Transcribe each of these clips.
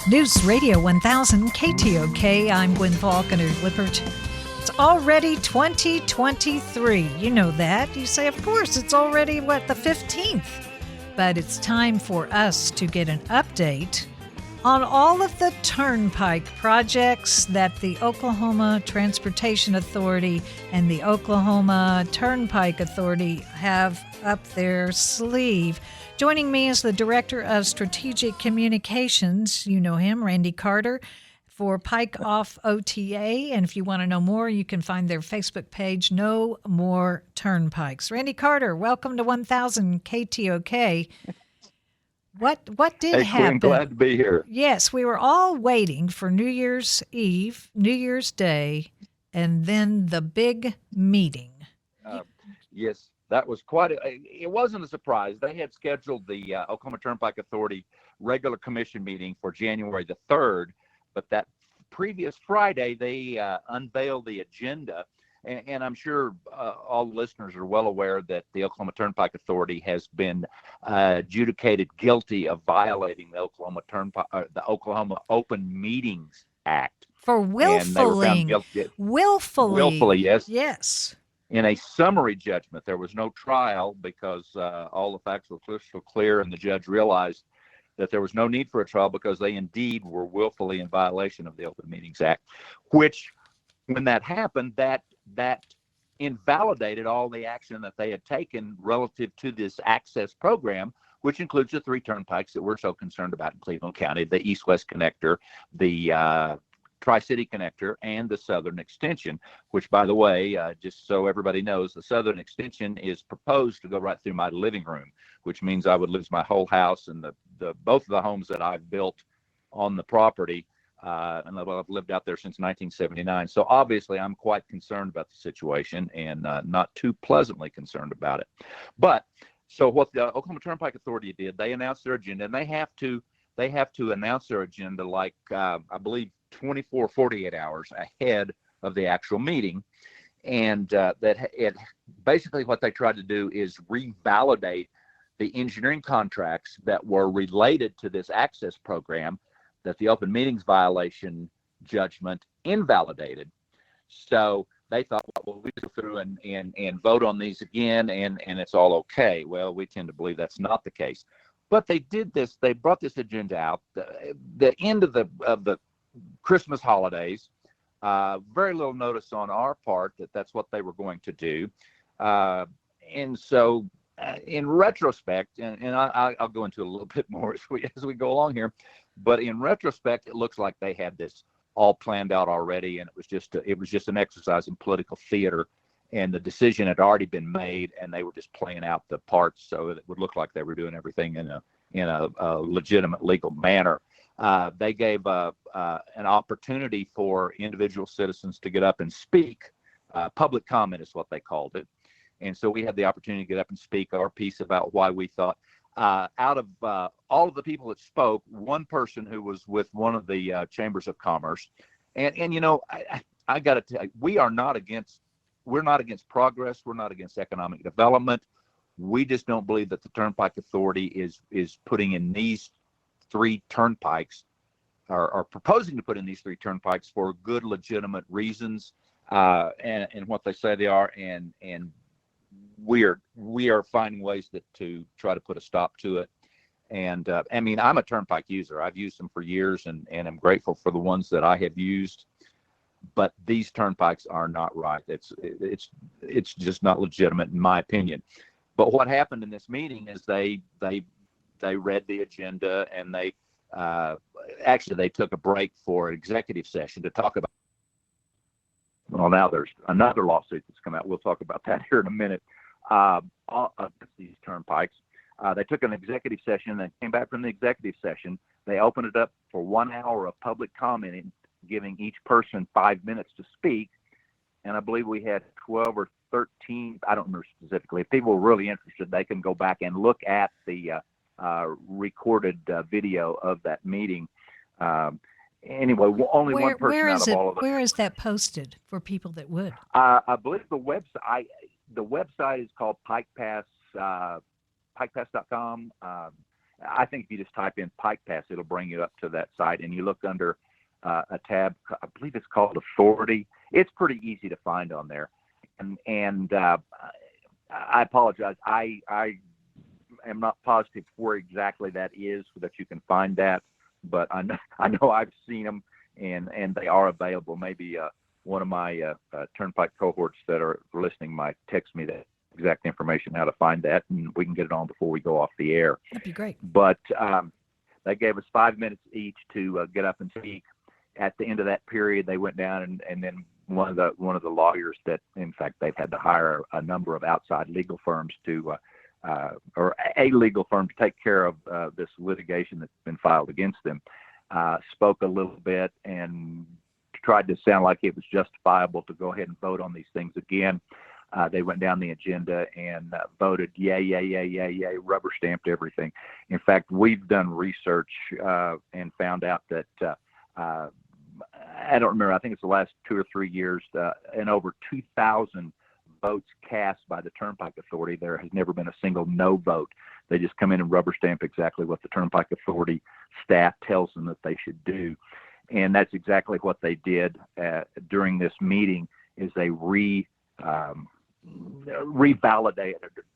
News Radio 1000 KTOK. I'm Gwin Faulcon-Lippert. It's already 2023. You know that. You say, of course, it's already, the 15th? But it's time for us to get an update on all of the turnpike projects that the Oklahoma Transportation Authority and the Oklahoma Turnpike Authority have up their sleeve. Joining me is the Director of Strategic Communications. You know him, Randy Carter, for Pike Off OTA. And if you want to know more, you can find their Facebook page, No More Turnpikes. Randy Carter, welcome to 1000 KTOK. What did happen? Quinn, glad to be here. Yes, we were all waiting for New Year's Eve, New Year's Day, and then the big meeting. Yes, that was it wasn't a surprise. They had scheduled the Oklahoma Turnpike Authority regular commission meeting for January the 3rd, but that previous Friday, they unveiled the agenda. And I'm sure all the listeners are well aware that the Oklahoma Turnpike Authority has been adjudicated guilty of violating the Oklahoma Open Meetings Act. For willfully. Willfully, yes. Yes. In a summary judgment, there was no trial because all the facts were crystal clear, and the judge realized that there was no need for a trial because they indeed were willfully in violation of the Open Meetings Act, which, when that happened, that invalidated all the action that they had taken relative to this access program, which includes the 3 turnpikes that we're so concerned about in Cleveland County: the East-West Connector, the Tri-City Connector, and the Southern Extension, which, by the way, just so everybody knows, the Southern Extension is proposed to go right through my living room, which means I would lose my whole house, and both of the homes that I've built on the property, and I've lived out there since 1979. So obviously I'm quite concerned about the situation, and not too pleasantly concerned about it. But so what the Oklahoma Turnpike Authority did, they announced their agenda, and they have to announce their agenda like I believe 24, 48 hours ahead of the actual meeting. And basically what they tried to do is revalidate the engineering contracts that were related to this access program that the open meetings violation judgment invalidated. So they thought, well, we go through and vote on these again, and it's all okay. Well, we tend to believe that's not the case. But they did this. They brought this agenda out the end of the Christmas holidays. Very little notice on our part that that's what they were going to do. And so in retrospect, and I'll go into a little bit more as we go along here, but in retrospect, it looks like they had this all planned out already, and it was just an exercise in political theater, and the decision had already been made, and they were just playing out the parts so that it would look like they were doing everything in a legitimate legal manner. They gave an opportunity for individual citizens to get up and speak. Public comment is what they called it. And so we had the opportunity to get up and speak our piece about why we thought, out of all of the people that spoke, one person who was with one of the chambers of commerce, and you know, I got to tell you, we're not against progress. We're not against economic development. We just don't believe that the Turnpike Authority is putting in these 3 turnpikes, are proposing to put in these 3 turnpikes for good, legitimate reasons, and what they say they are, and we are finding ways to try to put a stop to it. And I mean, I'm a turnpike user. I've used them for years, and I'm grateful for the ones that I have used. But these turnpikes are not right. It's just not legitimate, in my opinion. But what happened in this meeting is they read the agenda, and they took a break for an executive session to talk about. Well, now there's another lawsuit that's come out. We'll talk about that here in a minute. These turnpikes. They took an executive session and came back from the executive session. They opened it up for 1 hour of public commenting, giving each person 5 minutes to speak. And I believe we had 12 or 13, I don't remember specifically. If people were really interested, they can go back and look at the recorded video of that meeting. Anyway, only one person out of all of them. Where is that posted for people that would? I believe the website is called PikePass, PikePass.com. I think if you just type in Pike Pass, it'll bring you up to that site, and you look under a tab. I believe it's called Authority. It's pretty easy to find on there. And I apologize. I am not positive where exactly that is so that you can find that, but I know I've seen them, and they are available. Maybe one of my Turnpike cohorts that are listening might text me that exact information how to find that, and we can get it on before we go off the air. That'd be great. But they gave us 5 minutes each to get up and speak. At the end of that period, they went down, and then one of the lawyers that, in fact, they've had to hire a number of outside legal firms to, or a legal firm to take care of this litigation that's been filed against them, spoke a little bit and tried to sound like it was justifiable to go ahead and vote on these things again. They went down the agenda and voted yay, rubber stamped everything. In fact, we've done research and found out that I don't remember, I think it's the last 2 or 3 years, in over 2,000 votes cast by the Turnpike Authority, there has never been a single no vote. They just come in and rubber stamp exactly what the Turnpike Authority staff tells them that they should do. And that's exactly what they did during this meeting, is they revalidated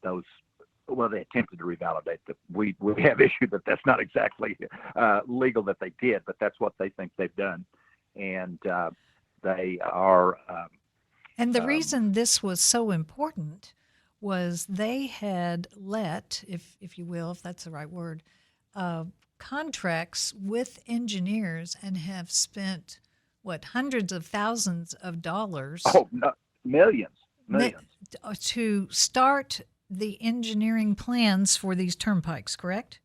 those. Well, they attempted to revalidate that. We have issued that that's not exactly legal that they did, but that's what they think they've done. And they are. And the reason this was so important was they had let, if you will, if that's the right word, contracts with engineers and have spent, hundreds of thousands of dollars. Oh, no, millions. To start the engineering plans for these turnpikes, correct?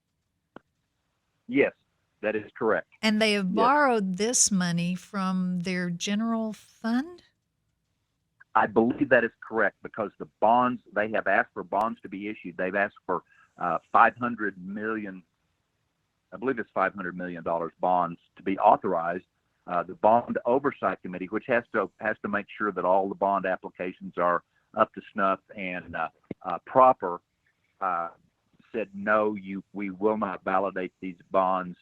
Yes, that is correct. And they have borrowed this money from their general fund? I believe that is correct, because the bonds, they have asked for bonds to be issued. They've asked for $500 million, I believe it's $500 million bonds to be authorized. The Bond Oversight Committee, which has to make sure that all the bond applications are up to snuff and proper, said no, we will not validate these bonds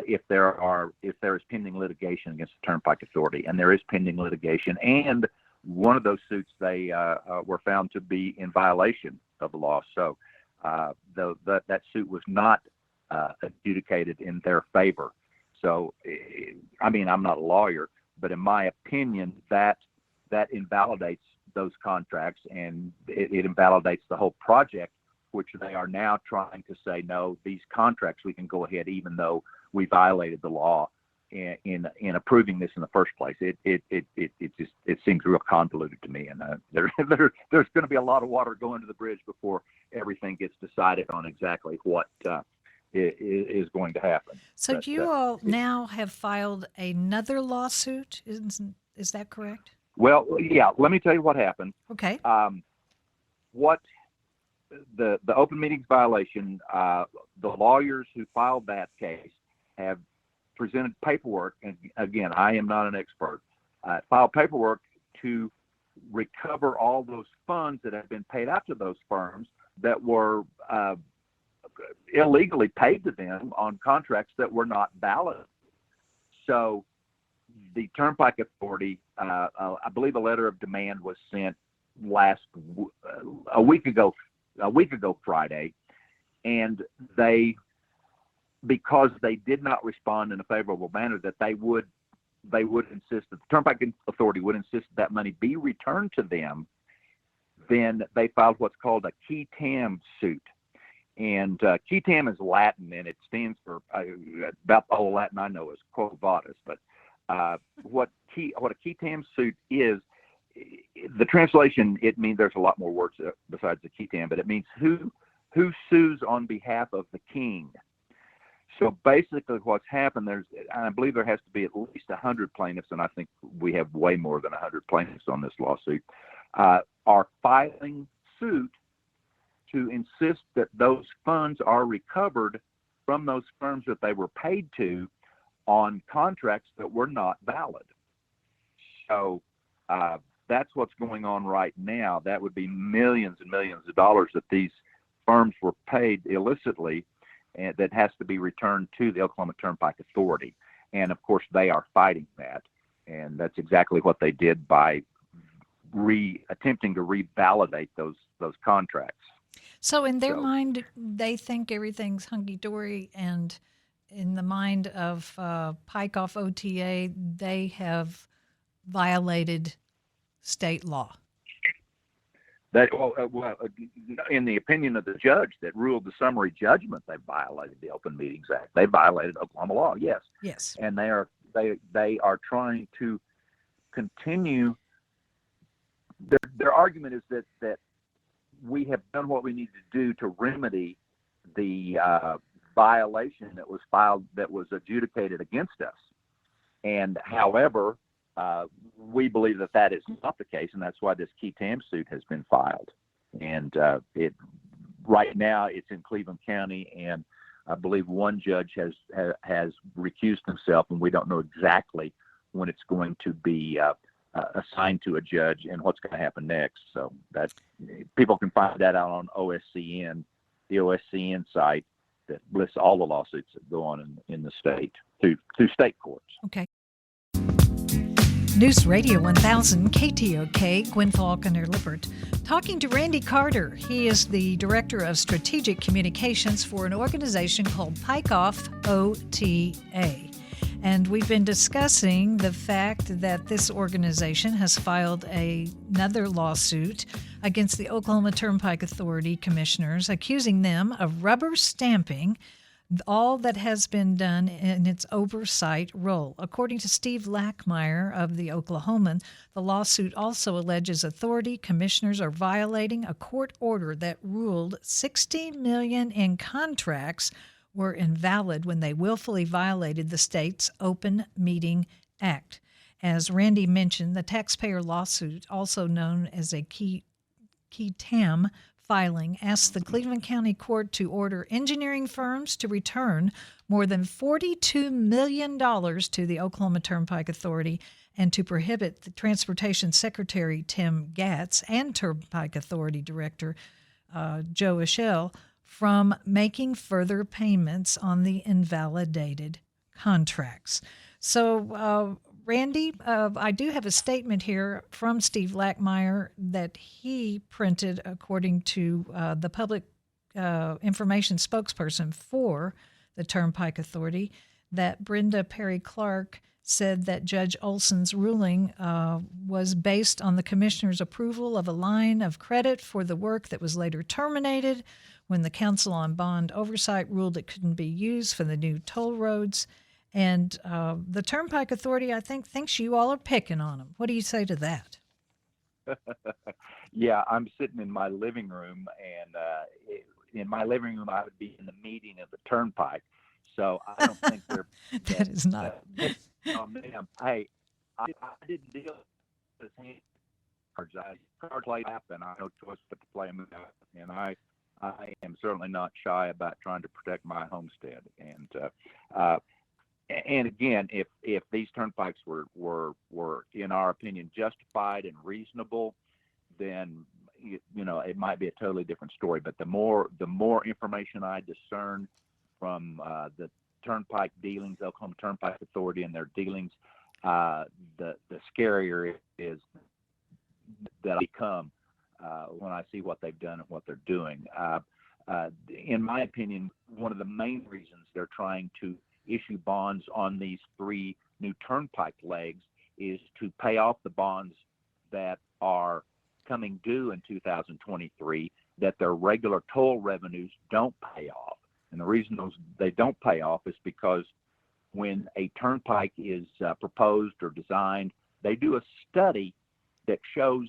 if there is pending litigation against the Turnpike Authority, and there is pending litigation. And one of those suits, they were found to be in violation of the law. So that suit was not adjudicated in their favor. So, I mean, I'm not a lawyer, but in my opinion, that invalidates those contracts, and it invalidates the whole project, which they are now trying to say, no, these contracts we can go ahead even though we violated the law in approving this in the first place. It seems real convoluted to me, and there's going to be a lot of water going to the bridge before everything gets decided on exactly what is going to happen. So you all now have filed another lawsuit, is that correct? Well, yeah, let me tell you what happened. Okay. What the open meetings violation, the lawyers who filed that case have presented paperwork, and again, I am not an expert, filed paperwork to recover all those funds that have been paid out to those firms that were illegally paid to them on contracts that were not valid. So the Turnpike Authority, I believe a letter of demand was sent a week ago Friday, and because they did not respond in a favorable manner, that they would insist that the Turnpike Authority would insist that money be returned to them. Then they filed what's called a qui tam suit. And qui tam is Latin, and it stands for about the whole Latin I know is quo vadis. But what a qui tam suit is, the translation, it means there's a lot more words besides the qui tam, but it means who sues on behalf of the king. So basically, what's happened, I believe there has to be at least 100 plaintiffs, and I think we have way more than 100 plaintiffs on this lawsuit, are filing suit to insist that those funds are recovered from those firms that they were paid to on contracts that were not valid. So that's what's going on right now. That would be millions and millions of dollars that these firms were paid illicitly, and that has to be returned to the Oklahoma Turnpike Authority. And of course, they are fighting that. And that's exactly what they did by attempting to revalidate those contracts. So in their mind, they think everything's hunky-dory, and in the mind of Pike off OTA, they have violated state law. In the opinion of the judge that ruled the summary judgment, they violated the Open Meetings Act. They violated Oklahoma law, yes. Yes. And they are trying to continue. Their argument is that we have done what we need to do to remedy the violation that was adjudicated against us. And however, we believe that is not the case, and that's why this key TAM suit has been filed. And right now it's in Cleveland County, and I believe one judge has recused himself, and we don't know exactly when it's going to be assigned to a judge and what's going to happen next. So that people can find that out on OSCN, the OSCN site that lists all the lawsuits that go on in the state through state courts. Okay. News Radio 1000 KTOK, Gwin Faulcon-Lippert, talking to Randy Carter. He is the Director of Strategic Communications for an organization called Pike Off OTA. And we've been discussing the fact that this organization has filed another lawsuit against the Oklahoma Turnpike Authority commissioners, accusing them of rubber stamping all that has been done in its oversight role. According to Steve Lackmeyer of the Oklahoman, the lawsuit also alleges authority commissioners are violating a court order that ruled $60 million in contracts were invalid when they willfully violated the state's Open Meeting Act. As Randy mentioned, the taxpayer lawsuit, also known as a key TAM filing, asks the Cleveland County Court to order engineering firms to return more than $42 million to the Oklahoma Turnpike Authority and to prohibit the Transportation Secretary Tim Gatz and Turnpike Authority Director Joe Eschel from making further payments on the invalidated contracts. So, Randy, I do have a statement here from Steve Lackmeyer that he printed according to the public information spokesperson for the Turnpike Authority, that Brenda Perry Clark said that Judge Olson's ruling was based on the commissioner's approval of a line of credit for the work that was later terminated when the Council on Bond Oversight ruled it couldn't be used for the new toll roads. And the Turnpike Authority, I think, thinks you all are picking on them. What do you say to that? Yeah, I'm sitting in my living room, and in my living room, I would be in the meeting of the Turnpike. So I don't think they're. That is not. Hey, I didn't deal with this cards. Cards laid up, and I had no choice but to play them out. And I am certainly not shy about trying to protect my homestead. And again, if these turnpikes were in our opinion justified and reasonable, then it might be a totally different story. But the more information I discern from the Turnpike dealings, Oklahoma Turnpike Authority and their dealings, the scarier it is that I become when I see what they've done and what they're doing. In my opinion, one of the main reasons they're trying to issue bonds on these three new turnpike legs is to pay off the bonds that are coming due in 2023 that their regular toll revenues don't pay off. And the reason they don't pay off is because when a turnpike is proposed or designed, they do a study that shows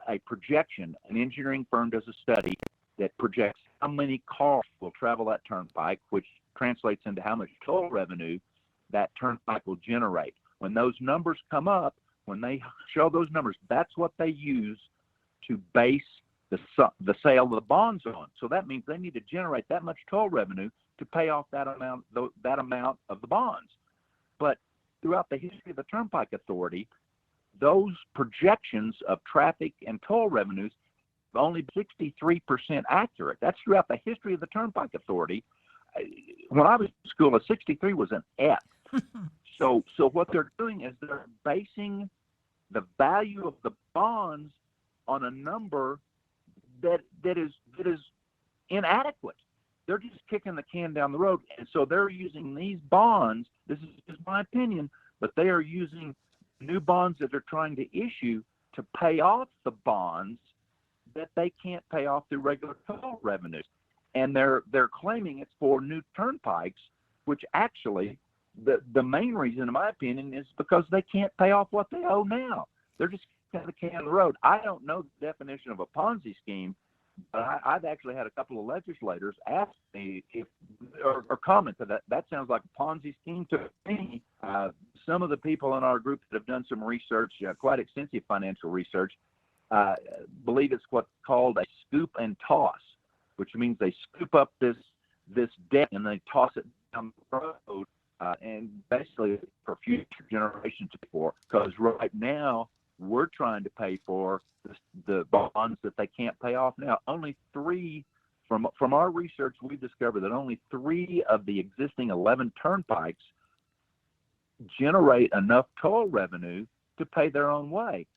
a projection. An engineering firm does a study that projects how many cars will travel that turnpike, which translates into how much toll revenue that turnpike will generate. When those numbers come up, when they show those numbers, that's what they use to base the sale of the bonds on. So that means they need to generate that much toll revenue to pay off that amount of the bonds. But throughout the history of the Turnpike Authority, those projections of traffic and toll revenues are only 63% accurate. That's throughout the history of the Turnpike Authority. when I was in school, a 63 was an F. So what they're doing is they're basing the value of the bonds on a number that is inadequate. They're just kicking the can down the road, and so they're using these bonds. This is just my opinion, but they are using new bonds that they're trying to issue to pay off the bonds that they can't pay off through regular toll revenues, and they're claiming it's for new turnpikes, which actually the main reason, in my opinion, is because they can't pay off what they owe now. They're just kicking the can down the road. I don't know the definition of a Ponzi scheme, but I've actually had a couple of legislators ask me or comment that that sounds like a Ponzi scheme to me. Some of the people in our group that have done some research, quite extensive financial research, believe it's what's called a scoop and toss, which means they scoop up this debt and they toss it down the road, and basically for future generations to pay for. Because right now we're trying to pay for the bonds that they can't pay off now. Only 3, from our research, we've discovered that only 3 of the existing 11 turnpikes generate enough toll revenue to pay their own way.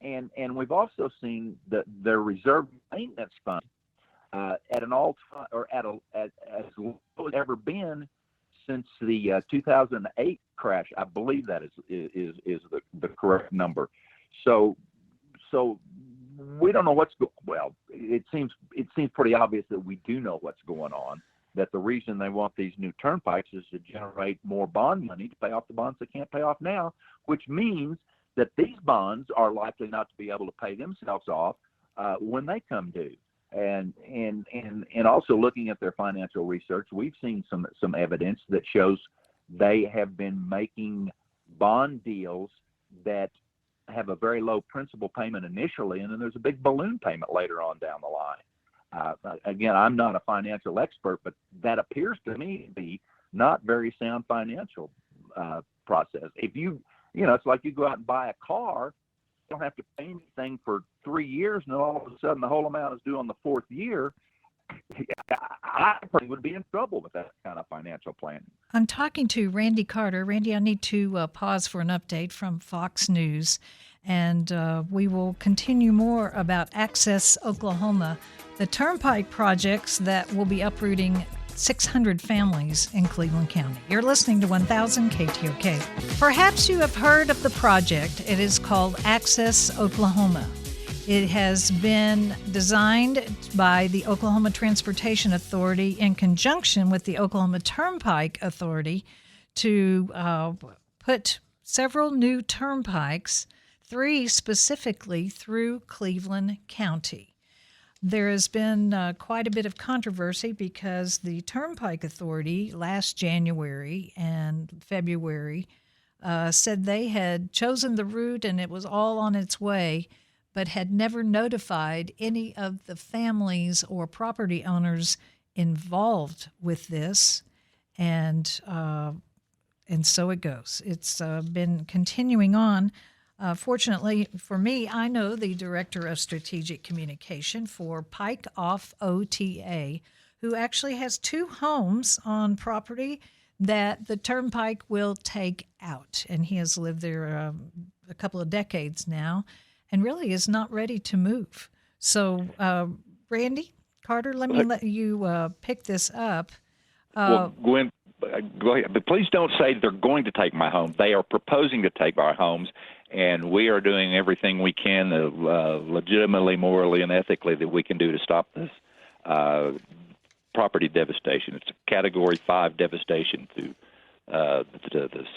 And we've also seen that their reserve maintenance fund at an all-time, or at as low as it's ever been since the 2008 crash. I believe that is the correct number. So we don't know what's well. It seems pretty obvious that we do know what's going on. That the reason they want these new turnpikes is to generate more bond money to pay off the bonds they can't pay off now, which means that these bonds are likely not to be able to pay themselves off when they come due. And also looking at their financial research, we've seen some evidence that shows they have been making bond deals that have a very low principal payment initially, and then there's a big balloon payment later on down the line. Again, I'm not a financial expert, but that appears to me to be not very sound financial process. If it's like you go out and buy a car, you don't have to pay anything for 3 years, and then all of a sudden the whole amount is due on the 4th year. I probably would be in trouble with that kind of financial planning. I'm talking to Randy Carter. Randy, I need to pause for an update from Fox News, and we will continue more about Access Oklahoma, the turnpike projects that will be uprooting 600 families in Cleveland County. You're listening to 1000 KTOK. Perhaps you have heard of the project. It is called Access Oklahoma. It has been designed by the Oklahoma Transportation Authority in conjunction with the Oklahoma Turnpike Authority to put several new turnpikes, 3 specifically, through Cleveland County. There has been quite a bit of controversy because the Turnpike Authority last January and February said they had chosen the route and it was all on its way, but had never notified any of the families or property owners involved with this. And so it goes. It's been continuing on. Fortunately for me, I know the Director of Strategic Communication for Pike Off OTA, who actually has 2 homes on property that the Turnpike will take out. And he has lived there a couple of decades now and really is not ready to move. So, Randy Carter, let me let you pick this up. Well, Gwen, go ahead. But please don't say they're going to take my home. They are proposing to take our homes, and we are doing everything we can legitimately, morally, and ethically that we can do to stop this property devastation. It's a Category 5 devastation to this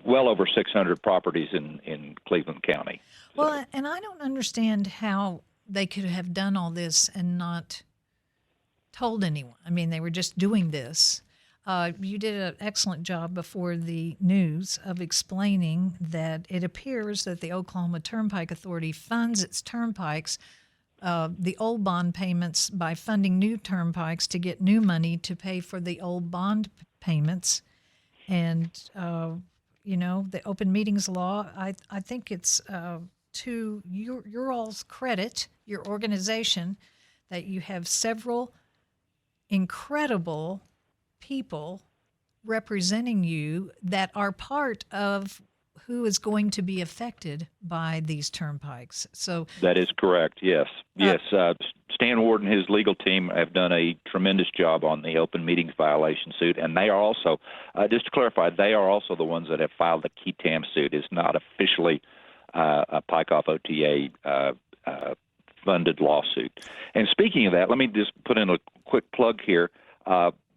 well over 600 properties in Cleveland County. Well, and I don't understand how they could have done all this and not told anyone. I mean, they were just doing this. You did an excellent job before the news of explaining that it appears that the Oklahoma Turnpike Authority funds its turnpikes, the old bond payments, by funding new turnpikes to get new money to pay for the old bond payments. And, the open meetings law, I think it's to your all's credit, your organization, that you have several incredible people representing you that are part of who is going to be affected by these turnpikes. So that is correct. Yes. Stan Ward and his legal team have done a tremendous job on the open meetings violation suit, and they are also, just to clarify, they are also the ones that have filed the KTAM suit. It's not officially a Pike Off OTA funded lawsuit. And speaking of that, let me just put in a quick plug here.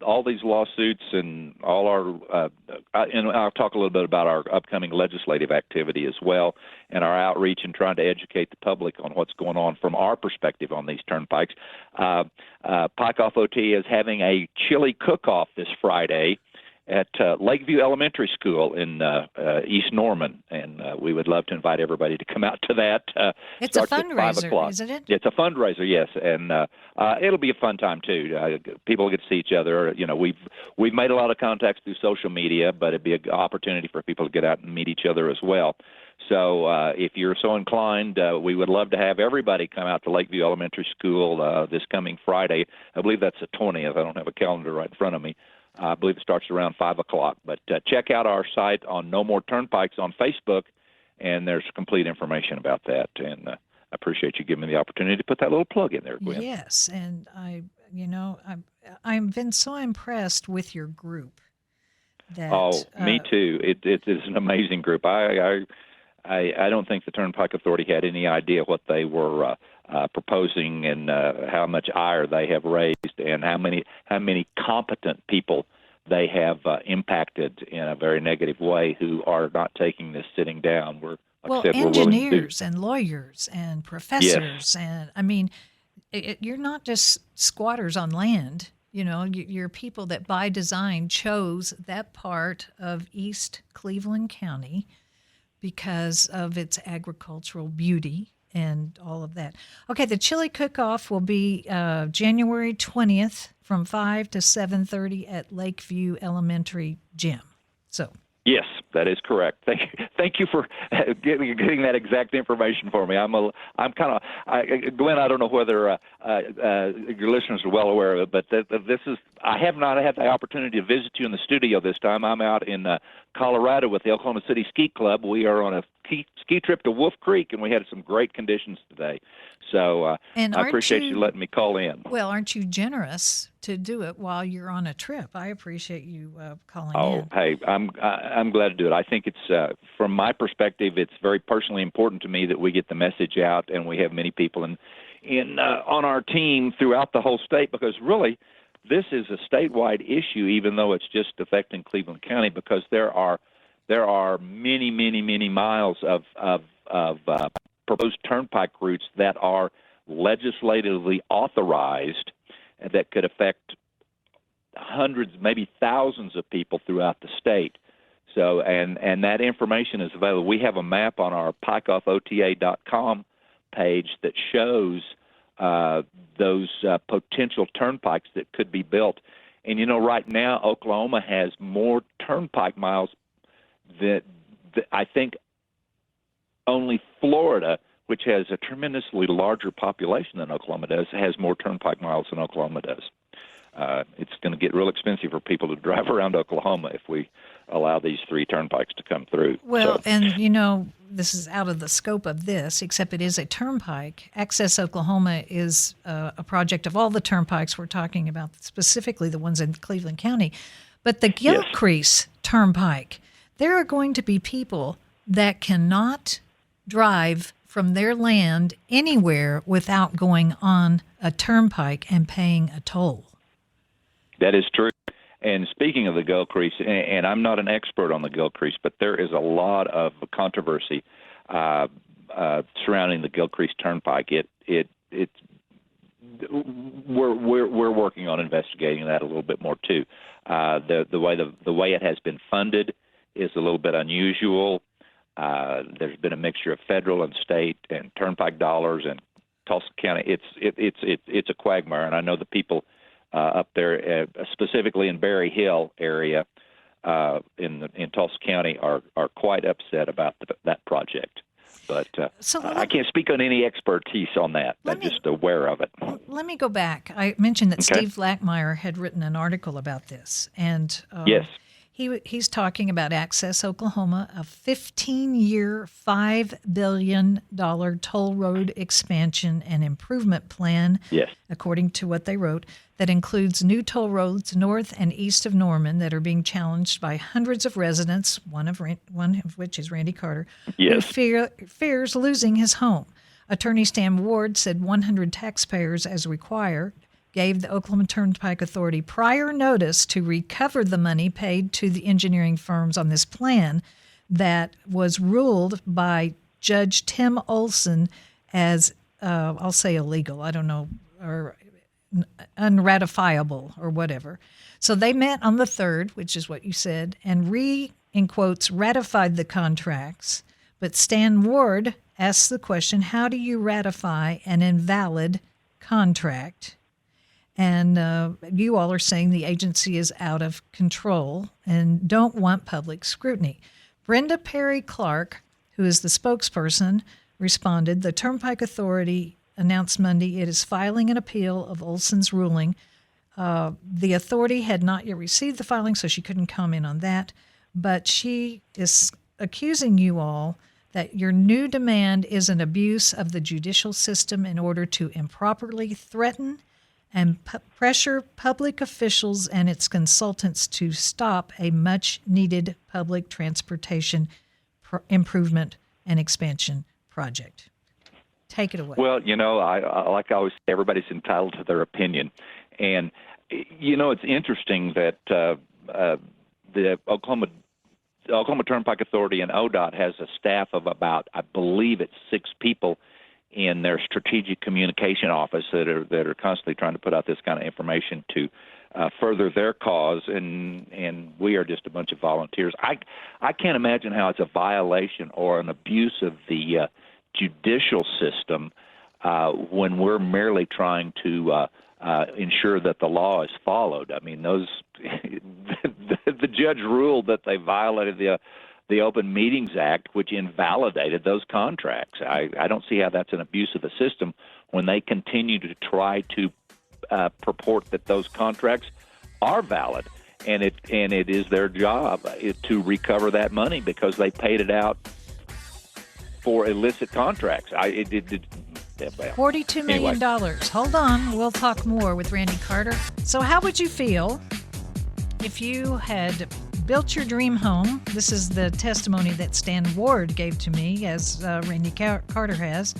All these lawsuits and all our, and I'll talk a little bit about our upcoming legislative activity as well, and our outreach and trying to educate the public on what's going on from our perspective on these turnpikes. Pike Off OTA is having a chili cook-off this Friday at Lakeview Elementary School in East Norman, and we would love to invite everybody to come out to that. It's a Starts at 5 fundraiser, o'clock. isn't it? It's a fundraiser, yes, and it'll be a fun time too. People get to see each other. You know, we've made a lot of contacts through social media, but it'd be an opportunity for people to get out and meet each other as well. So if you're so inclined, we would love to have everybody come out to Lakeview Elementary School this coming Friday. I believe that's the 20th. I don't have a calendar right in front of me. I believe it starts around 5 o'clock. But check out our site on No More Turnpikes on Facebook, and there's complete information about that. And I appreciate you giving me the opportunity to put that little plug in there, Gwin. Yes, and I've been so impressed with your group. That, me too. It is an amazing group. I don't think the Turnpike Authority had any idea what they were proposing and how much ire they have raised and how many competent people they have impacted in a very negative way who are not taking this sitting down. Engineers and lawyers and professors, and I mean, you're not just squatters on land. You know, you're people that by design chose that part of East Cleveland County because of its agricultural beauty and all of that. Okay, the chili cook-off will be January 20th from 5 to 7:30 at Lakeview Elementary Gym. So. Yes, that is correct. Thank you for getting that exact information for me. Gwen, I don't know whether your listeners are well aware of it, but this is. I have not had the opportunity to visit you in the studio this time. I'm out in Colorado with the Oklahoma City Ski Club. We are on a ski trip to Wolf Creek, and we had some great conditions today. So I appreciate you letting me call in. Well, aren't you generous to do it while you're on a trip? I appreciate you calling in. Oh, hey, I'm glad to do it. I think it's, from my perspective, it's very personally important to me that we get the message out, and we have many people on our team throughout the whole state, because really this is a statewide issue, even though it's just affecting Cleveland County, because there are many, many, many miles of proposed turnpike routes that are legislatively authorized that could affect hundreds, maybe thousands of people throughout the state. So, and that information is available. We have a map on our pikeoffota.com page that shows those potential turnpikes that could be built. And, you know, right now Oklahoma has more turnpike miles than I think only Florida, which has a tremendously larger population than Oklahoma does, has more turnpike miles than Oklahoma does. It's going to get real expensive for people to drive around Oklahoma if we allow these 3 turnpikes to come through. Well, and, you know, this is out of the scope of this, except it is a turnpike. Access Oklahoma is a project of all the turnpikes we're talking about, specifically the ones in Cleveland County. But the Gilcrease Turnpike, there are going to be people that cannot drive from their land anywhere without going on a turnpike and paying a toll. That is true. And speaking of the Gilcrease, and I'm not an expert on the Gilcrease, but there is a lot of controversy surrounding the Gilcrease Turnpike. We're working on investigating that a little bit more too. The way it has been funded is a little bit unusual. There's been a mixture of federal and state and turnpike dollars and Tulsa County. It's a quagmire, and I know the people up there, specifically in Berry Hill area in Tulsa County, are quite upset about that project. But So I can't speak on any expertise on that. I'm just aware of it. Let me go back. I mentioned that Okay. Steve Lackmeyer had written an article about this, and Yes. he's talking about Access Oklahoma, a 15-year, $5 billion toll road expansion and improvement plan, Yes. according to what they wrote, that includes new toll roads north and east of Norman that are being challenged by hundreds of residents, one of which is Randy Carter, Yes. who fears losing his home. Attorney Stan Ward said 100 taxpayers, as required, gave the Oklahoma Turnpike Authority prior notice to recover the money paid to the engineering firms on this plan that was ruled by Judge Tim Olson as, I'll say illegal, I don't know, or unratifiable or whatever. So they met on the 3rd, which is what you said, and in quotes, ratified the contracts. But Stan Ward asks the question, how do you ratify an invalid contract? And you all are saying the agency is out of control and don't want public scrutiny. Brenda Perry Clark, who is the spokesperson, responded, the Turnpike Authority announced Monday it is filing an appeal of Olson's ruling. The authority had not yet received the filing, so she couldn't comment on that. But she is accusing you all that your new demand is an abuse of the judicial system in order to improperly threaten and pressure public officials and its consultants to stop a much-needed public transportation improvement and expansion project. Take it away. Well, I like I always say, everybody's entitled to their opinion. And, it's interesting that the Oklahoma Turnpike Authority and ODOT has a staff of about, I believe it's 6 people in their strategic communication office that are constantly trying to put out this kind of information to further their cause, and we are just a bunch of volunteers. I can't imagine how it's a violation or an abuse of the judicial system when we're merely trying to ensure that the law is followed. I mean, the judge ruled that they violated the Open Meetings Act, which invalidated those contracts. I don't see how that's an abuse of the system when they continue to try to purport that those contracts are valid, and it is their job to recover that money because they paid it out for illicit contracts. $42 million. Anyway. Hold on. We'll talk more with Randy Carter. So how would you feel if you had built your dream home? This is the testimony that Stan Ward gave to me, as Randy Carter has.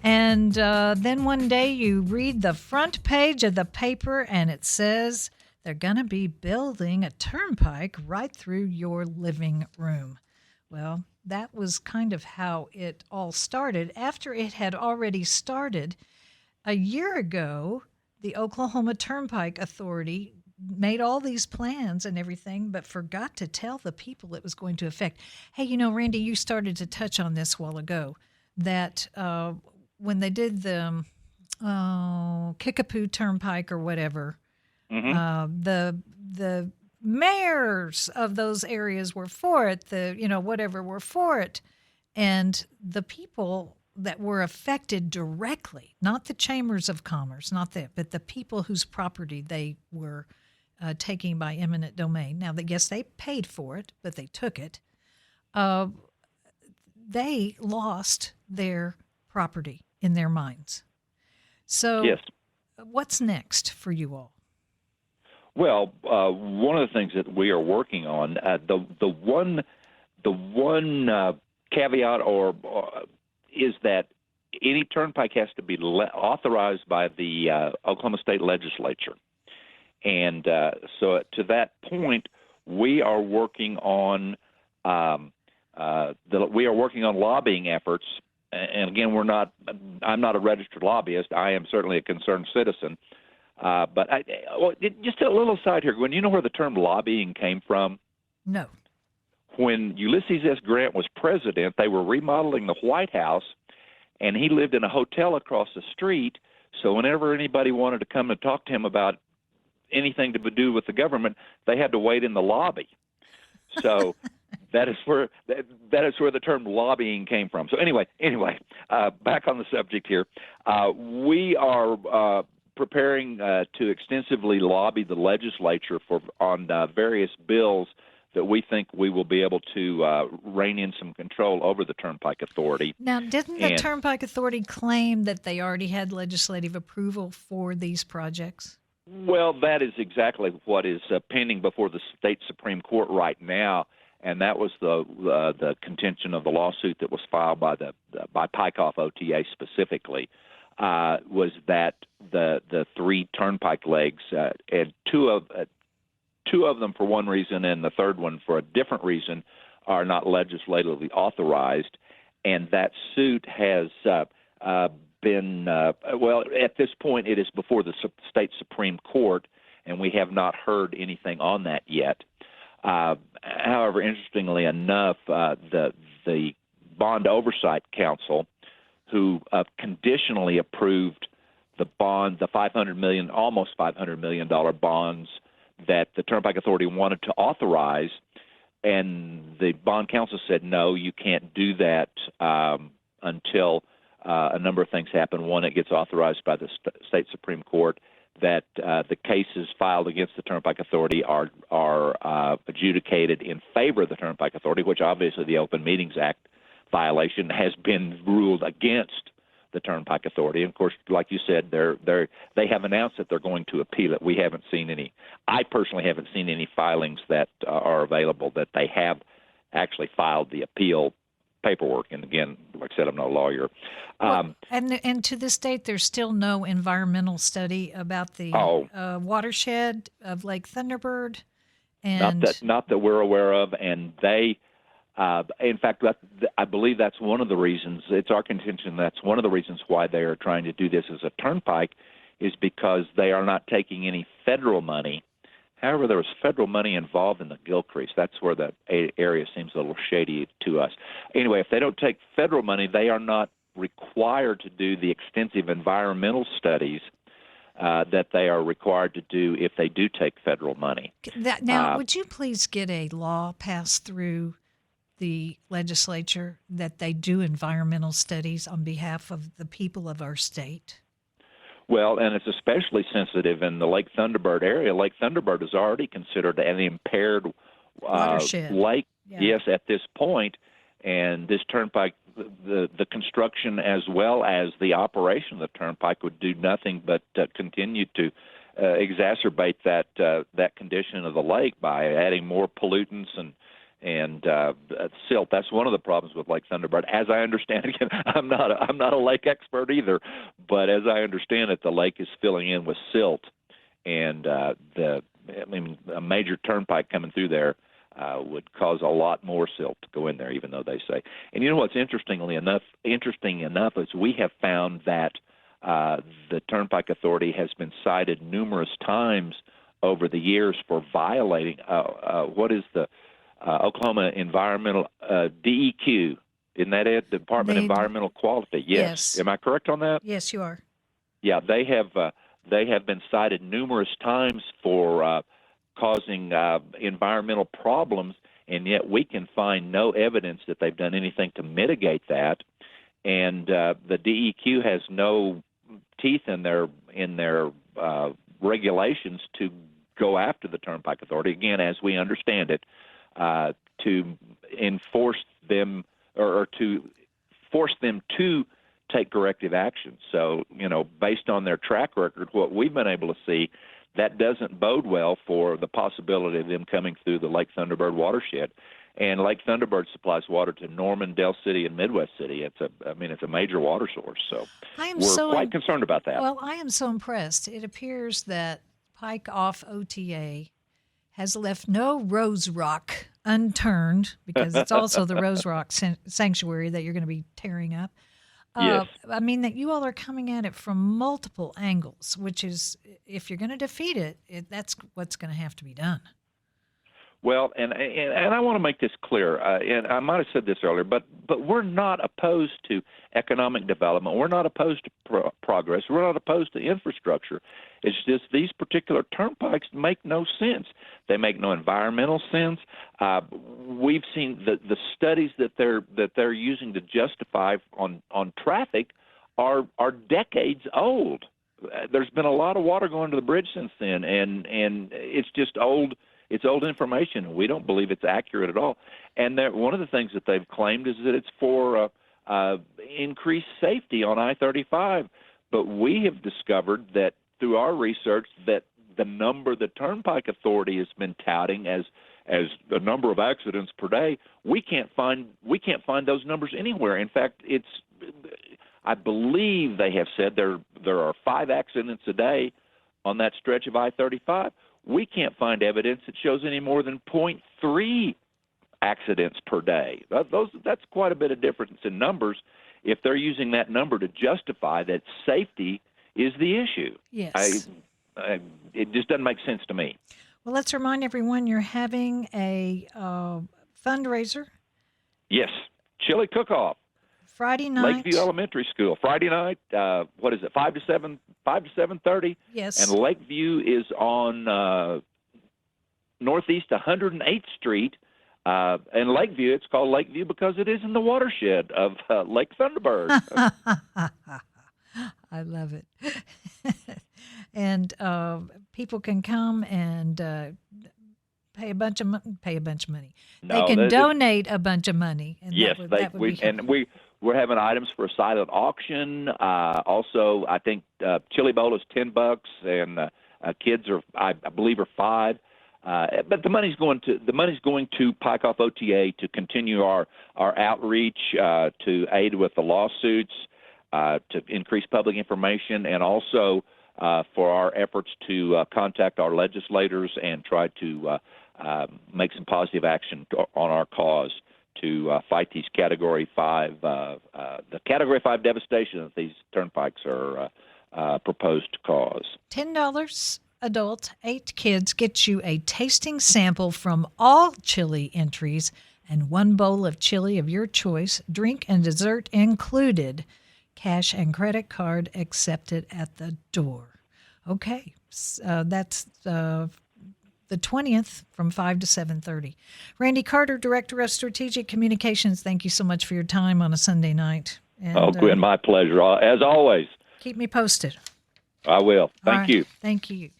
And then one day you read the front page of the paper and it says they're going to be building a turnpike right through your living room. Well, that was kind of how it all started. After it had already started, a year ago, the Oklahoma Turnpike Authority made all these plans and everything, but forgot to tell the people it was going to affect. Hey, Randy, you started to touch on this a while ago, that when they did the Kickapoo Turnpike or whatever, the mayors of those areas were for it, whatever were for it. And the people that were affected directly, not the chambers of commerce, but the people whose property they were taking by eminent domain. Now, yes, they paid for it, but they took it. They lost their property in their minds. So Yes. What's next for you all? Well, one of the things that we are working on, the one caveat is that any turnpike has to be authorized by the Oklahoma State Legislature, and so to that point, we are working on lobbying efforts. And again, I'm not a registered lobbyist. I am certainly a concerned citizen. But just a little aside here, Gwen, you know where the term lobbying came from? No. When Ulysses S. Grant was president, they were remodeling the White House, and he lived in a hotel across the street. So whenever anybody wanted to come and talk to him about anything to do with the government, they had to wait in the lobby. So that is where the term lobbying came from. So anyway, back on the subject here. We are preparing to extensively lobby the legislature on various bills that we think we will be able to rein in some control over the Turnpike Authority. Now, didn't the Turnpike Authority claim that they already had legislative approval for these projects? Well, that is exactly what is pending before the state Supreme Court right now, and that was the contention of the lawsuit that was filed by Pike off OTA specifically, was that the three Turnpike legs and two of them for one reason and the third one for a different reason are not legislatively authorized, and that suit has been at this point it is before the state Supreme Court, and we have not heard anything on that yet. However, interestingly enough, the Bond Oversight Council, who conditionally approved the almost $500 million bonds that the Turnpike Authority wanted to authorize, and the Bond Council said, no, you can't do that until a number of things happen. One, it gets authorized by the state Supreme Court, that the cases filed against the Turnpike Authority are adjudicated in favor of the Turnpike Authority, which obviously the Open Meetings Act violation has been ruled against the Turnpike Authority. And of course, like you said, they have announced that they're going to appeal it. We haven't seen any. I personally haven't seen any filings that are available that they have actually filed the appeal paperwork. And again, like I said, I'm not a lawyer. And to this date, there's still no environmental study about the watershed of Lake Thunderbird. And not that we're aware of. And they, in fact, I believe that's one of the reasons. It's our contention that's one of the reasons why they are trying to do this as a turnpike, is because they are not taking any federal money. However, there was federal money involved in the Gilcrease. That's where that area seems a little shady to us. Anyway, if they don't take federal money, they are not required to do the extensive environmental studies that they are required to do if they do take federal money. Now, would you please get a law passed through the legislature that they do environmental studies on behalf of the people of our state? Well, and it's especially sensitive in the Lake Thunderbird area. Lake Thunderbird is already considered an impaired lake, yes, at this point. And this turnpike, the construction as well as the operation of the turnpike would do nothing but continue to exacerbate that condition of the lake by adding more pollutants and silt. That's one of the problems with Lake Thunderbird. As I understand it, again, I'm not a lake expert either, but as I understand it, the lake is filling in with silt, and a major turnpike coming through there would cause a lot more silt to go in there, even though they say. And you know what's interesting enough is we have found that the Turnpike Authority has been cited numerous times over the years for violating what is the Oklahoma Environmental DEQ, isn't that it? Department of Environmental Quality. Yes. Am I correct on that? Yes, you are. Yeah, they have been cited numerous times for causing environmental problems, and yet we can find no evidence that they've done anything to mitigate that. And the DEQ has no teeth in their regulations to go after the Turnpike Authority. Again, as we understand it, to enforce them or to force them to take corrective action. So, based on their track record, what we've been able to see, that doesn't bode well for the possibility of them coming through the Lake Thunderbird watershed. And Lake Thunderbird supplies water to Norman, Del City, and Midwest City. It's a major water source. So we're quite concerned about that. Well, I am so impressed. It appears that Pike off OTA has left no rose rock unturned, because it's also the rose rock sanctuary that you're going to be tearing up. Yes. I mean, that you all are coming at it from multiple angles, which is, if you're going to defeat it, that's what's going to have to be done. Well, and I want to make this clear, and I might have said this earlier, but we're not opposed to economic development. We're not opposed to progress. We're not opposed to infrastructure. It's just these particular turnpikes make no sense. They make no environmental sense. We've seen the studies that they're using to justify on traffic are decades old. There's been a lot of water going to the bridge since then, and it's just old. It's old information. We don't believe it's accurate at all. And one of the things that they've claimed is that it's for increased safety on I-35. But we have discovered that through our research that the number the Turnpike Authority has been touting as the number of accidents per day, we can't find those numbers anywhere. In fact, I believe they have said there are 5 accidents a day on that stretch of I-35. We can't find evidence that shows any more than 0.3 accidents per day. That's quite a bit of difference in numbers if they're using that number to justify that safety is the issue. Yes. It just doesn't make sense to me. Well, let's remind everyone you're having a fundraiser. Yes, chili cook-off. Friday night. Lakeview Elementary School. Friday night, 5 to 7:30? Yes. And Lakeview is on northeast 108th Street. And Lakeview, it's called Lakeview because it is in the watershed of Lake Thunderbird. I love it. And people can come and pay a bunch of money. No, they can donate a bunch of money. And yes, we're having items for a silent auction. Also, I think chili bowl is $10, and kids I believe are $5. But the money's going to Pike Off OTA to continue our outreach, to aid with the lawsuits, to increase public information, and also for our efforts to contact our legislators and try to make some positive action on our cause to fight these Category 5, the Category 5 devastation that these turnpikes are proposed to cause. $10 adult, 8 kids gets you a tasting sample from all chili entries and 1 bowl of chili of your choice, drink and dessert included. Cash and credit card accepted at the door. Okay, that's the 20th from 5 to 7:30. Randy Carter, Director of Strategic Communications, thank you so much for your time on a Sunday night. And, Gwyn, my pleasure. As always. Keep me posted. I will. Thank you. Thank you.